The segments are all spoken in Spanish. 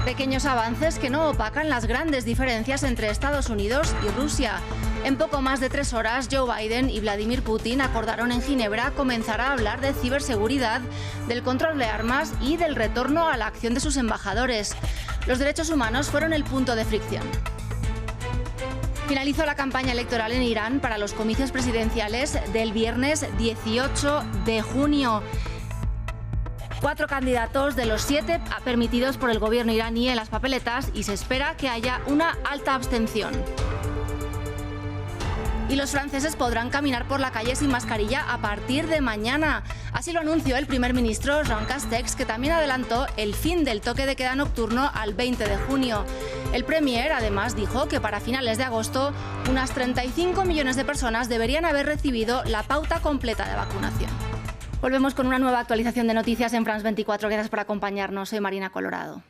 Pequeños avances que no opacan las grandes diferencias entre Estados Unidos y Rusia. En poco más de 3 horas, Joe Biden y Vladimir Putin acordaron en Ginebra comenzar a hablar de ciberseguridad, del control de armas y del retorno a la acción de sus embajadores. Los derechos humanos fueron el punto de fricción. Finalizó la campaña electoral en Irán para los comicios presidenciales del viernes 18 de junio. 4 candidatos de los 7 permitidos por el gobierno iraní en las papeletas y se espera que haya una alta abstención. Y los franceses podrán caminar por la calle sin mascarilla a partir de mañana. Así lo anunció el primer ministro Jean Castex, que también adelantó el fin del toque de queda nocturno al 20 de junio. El premier además dijo que para finales de agosto unas 35 millones de personas deberían haber recibido la pauta completa de vacunación. Volvemos con una nueva actualización de noticias en France 24. Gracias por acompañarnos. Soy Marina Colorado.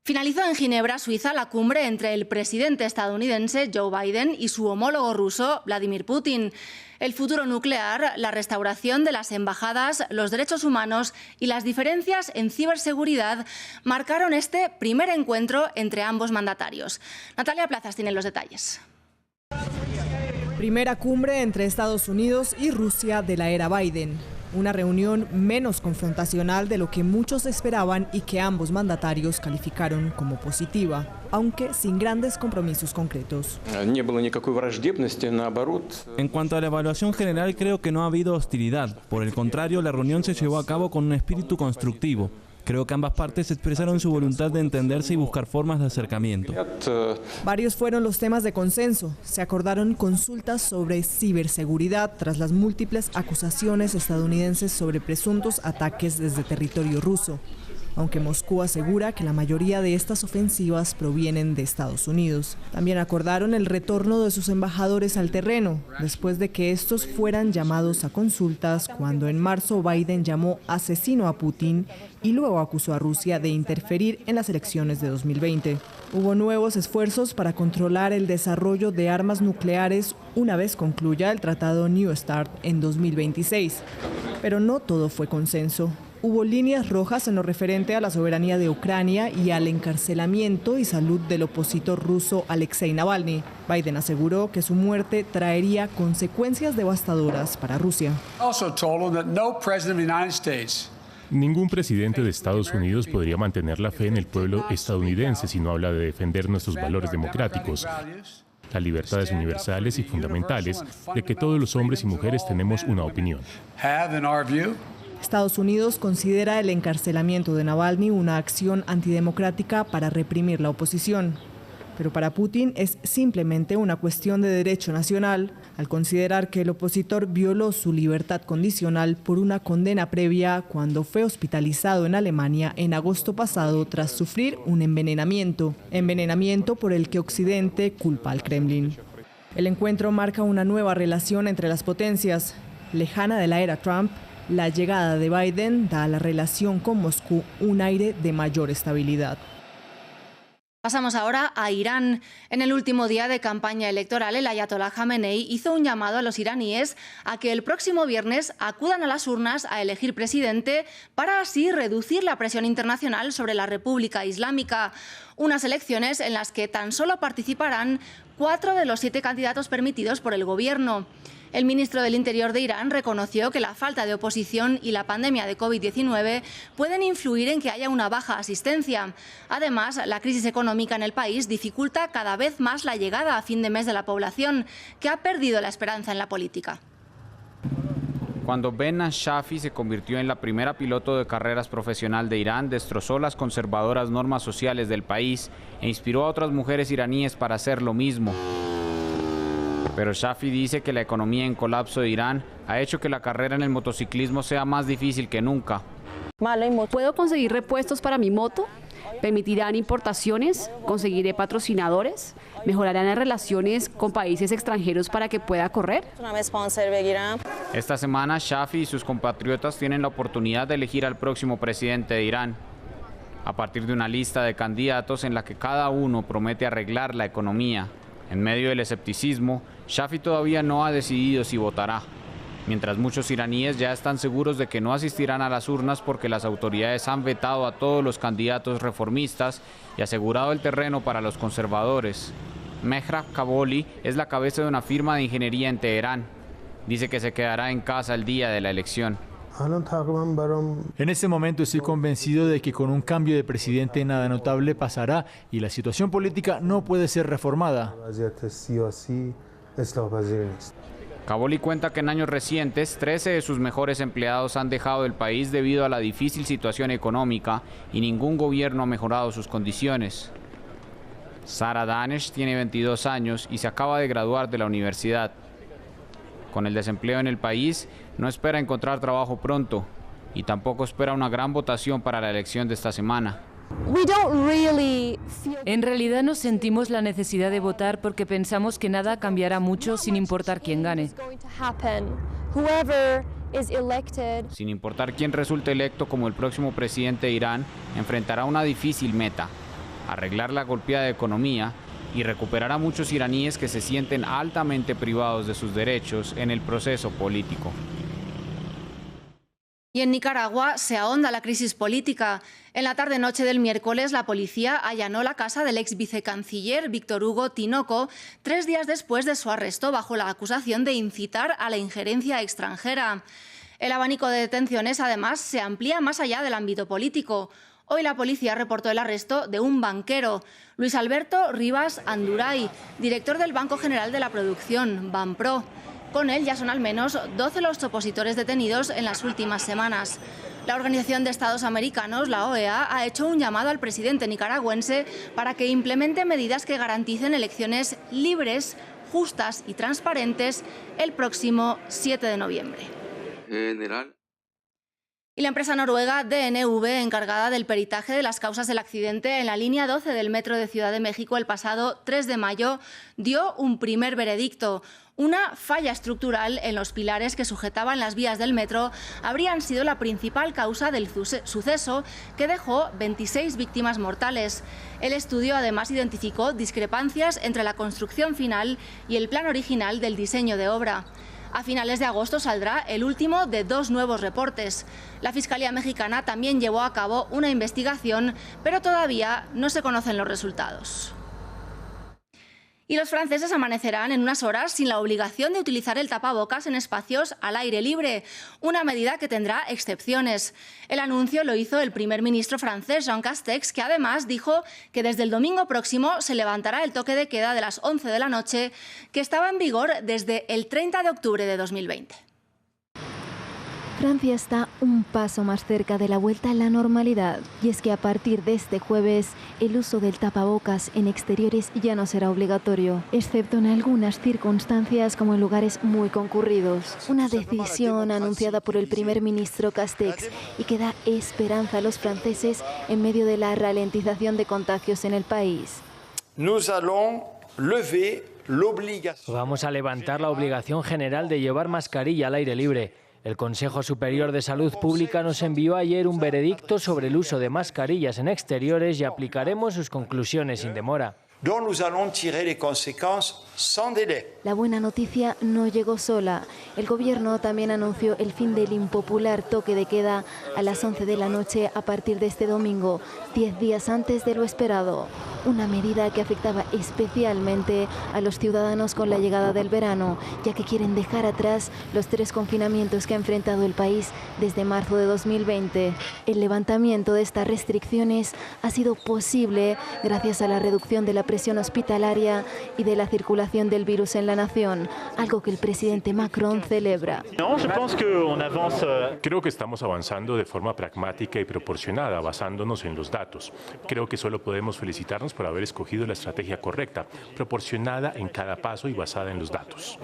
Finalizó en Ginebra, Suiza, la cumbre entre el presidente estadounidense Joe Biden y su homólogo ruso Vladimir Putin. El futuro nuclear, la restauración de las embajadas, los derechos humanos y las diferencias en ciberseguridad marcaron este primer encuentro entre ambos mandatarios. Natalia Plazas tiene los detalles. Primera cumbre entre Estados Unidos y Rusia de la era Biden. Una reunión menos confrontacional de lo que muchos esperaban y que ambos mandatarios calificaron como positiva, aunque sin grandes compromisos concretos. En cuanto a la evaluación general, creo que no ha habido hostilidad. Por el contrario, la reunión se llevó a cabo con un espíritu constructivo. Creo que ambas partes expresaron su voluntad de entenderse y buscar formas de acercamiento. Varios fueron los temas de consenso. Se acordaron consultas sobre ciberseguridad tras las múltiples acusaciones estadounidenses sobre presuntos ataques desde territorio ruso, aunque Moscú asegura que la mayoría de estas ofensivas provienen de Estados Unidos. También acordaron el retorno de sus embajadores al terreno, después de que estos fueran llamados a consultas cuando en marzo Biden llamó asesino a Putin y luego acusó a Rusia de interferir en las elecciones de 2020. Hubo nuevos esfuerzos para controlar el desarrollo de armas nucleares una vez concluya el tratado New START en 2026, pero no todo fue consenso. Hubo líneas rojas en lo referente a la soberanía de Ucrania y al encarcelamiento y salud del opositor ruso Alexei Navalny. Biden aseguró que su muerte traería consecuencias devastadoras para Rusia. Ningún presidente de Estados Unidos podría mantener la fe en el pueblo estadounidense si no habla de defender nuestros valores democráticos, las libertades universales y fundamentales, de que todos los hombres y mujeres tenemos una opinión. Estados Unidos considera el encarcelamiento de Navalny una acción antidemocrática para reprimir la oposición. Pero para Putin es simplemente una cuestión de derecho nacional, al considerar que el opositor violó su libertad condicional por una condena previa cuando fue hospitalizado en Alemania en agosto pasado tras sufrir un envenenamiento por el que Occidente culpa al Kremlin. El encuentro marca una nueva relación entre las potencias, lejana de la era Trump. La llegada de Biden da a la relación con Moscú un aire de mayor estabilidad. Pasamos ahora a Irán. En el último día de campaña electoral, el ayatolá Jamenei hizo un llamado a los iraníes a que el próximo viernes acudan a las urnas a elegir presidente para así reducir la presión internacional sobre la República Islámica. Unas elecciones en las que tan solo participarán 4 de los 7 candidatos permitidos por el gobierno. El ministro del Interior de Irán reconoció que la falta de oposición y la pandemia de COVID-19 pueden influir en que haya una baja asistencia. Además, la crisis económica en el país dificulta cada vez más la llegada a fin de mes de la población, que ha perdido la esperanza en la política. Cuando Behnaz Shafi se convirtió en la primera piloto de carreras profesional de Irán, destrozó las conservadoras normas sociales del país e inspiró a otras mujeres iraníes para hacer lo mismo. Pero Shafi dice que la economía en colapso de Irán ha hecho que la carrera en el motociclismo sea más difícil que nunca. ¿Puedo conseguir repuestos para mi moto? ¿Permitirán importaciones? ¿Conseguiré patrocinadores? ¿Mejorarán las relaciones con países extranjeros para que pueda correr? Esta semana, Shafi y sus compatriotas tienen la oportunidad de elegir al próximo presidente de Irán, a partir de una lista de candidatos en la que cada uno promete arreglar la economía. En medio del escepticismo, Shafi todavía no ha decidido si votará. mientras muchos iraníes ya están seguros de que no asistirán a las urnas porque las autoridades han vetado a todos los candidatos reformistas y asegurado el terreno para los conservadores. Mehra Kaboli es la cabeza de una firma de ingeniería en Teherán. Dice que se quedará en casa el día de la elección. En este momento estoy convencido de que con un cambio de presidente nada notable pasará y la situación política no puede ser reformada. Kaboli cuenta que en años recientes 13 de sus mejores empleados han dejado el país debido a la difícil situación económica y ningún gobierno ha mejorado sus condiciones. Sara Danesh tiene 22 años y se acaba de graduar de la universidad. Con el desempleo en el país, no espera encontrar trabajo pronto y tampoco espera una gran votación para la elección de esta semana. En realidad no sentimos la necesidad de votar porque pensamos que nada cambiará mucho sin importar quién gane. Sin importar quién resulte electo como el próximo presidente de Irán, enfrentará una difícil meta: arreglar la golpeada economía y recuperar a muchos iraníes que se sienten altamente privados de sus derechos en el proceso político. Y en Nicaragua se ahonda la crisis política. En la tarde-noche del miércoles, la policía allanó la casa del ex vicecanciller Víctor Hugo Tinoco 3 días después de su arresto bajo la acusación de incitar a la injerencia extranjera. El abanico de detenciones, además, se amplía más allá del ámbito político. Hoy la policía reportó el arresto de un banquero, Luis Alberto Rivas Anduray, director del Banco General de la Producción, Banpro. Con él ya son al menos 12 los opositores detenidos en las últimas semanas. La Organización de Estados Americanos, la OEA, ha hecho un llamado al presidente nicaragüense para que implemente medidas que garanticen elecciones libres, justas y transparentes el próximo 7 de noviembre. Y la empresa noruega DNV, encargada del peritaje de las causas del accidente en la línea 12 del metro de Ciudad de México el pasado 3 de mayo, dio un primer veredicto. Una falla estructural en los pilares que sujetaban las vías del metro habrían sido la principal causa del suceso, que dejó 26 víctimas mortales. El estudio además identificó discrepancias entre la construcción final y el plan original del diseño de obra. A finales de agosto saldrá el último de 2 nuevos reportes. La Fiscalía mexicana también llevó a cabo una investigación, pero todavía no se conocen los resultados. Y los franceses amanecerán en unas horas sin la obligación de utilizar el tapabocas en espacios al aire libre, una medida que tendrá excepciones. El anuncio lo hizo el primer ministro francés, Jean Castex, que además dijo que desde el domingo próximo se levantará el toque de queda de las 11 de la noche, que estaba en vigor desde el 30 de octubre de 2020. Francia está un paso más cerca de la vuelta a la normalidad, y es que a partir de este jueves el uso del tapabocas en exteriores ya no será obligatorio, excepto en algunas circunstancias como en lugares muy concurridos. Una decisión anunciada por el primer ministro Castex y que da esperanza a los franceses en medio de la ralentización de contagios en el país. Vamos a levantar la obligación general de llevar mascarilla al aire libre. El Consejo Superior de Salud Pública nos envió ayer un veredicto sobre el uso de mascarillas en exteriores y aplicaremos sus conclusiones sin demora. La buena noticia no llegó sola. El gobierno también anunció el fin del impopular toque de queda a las 11 de la noche a partir de este domingo, 10 días antes de lo esperado. Una medida que afectaba especialmente a los ciudadanos con la llegada del verano, ya que quieren dejar atrás los 3 confinamientos que ha enfrentado el país desde marzo de 2020. El levantamiento de estas restricciones ha sido posible gracias a la reducción de la presión hospitalaria y de la circulación del virus en la nación, algo que el presidente Macron celebra. Creo que estamos avanzando de forma pragmática y proporcionada, basándonos en los datos. Creo que solo podemos felicitarnos por haber escogido la estrategia correcta, proporcionada en cada paso y basada en los datos.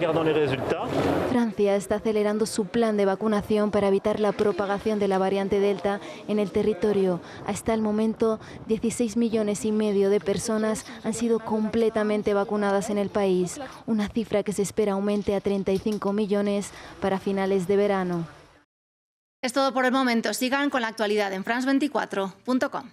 Francia está acelerando su plan de vacunación para evitar la propagación de la variante Delta en el territorio. Hasta el momento, 16,5 millones de personas han sido completamente vacunadas en el país, una cifra que se espera aumente a 35 millones para finales de verano. Es todo por el momento. Sigan con la actualidad en france24.com.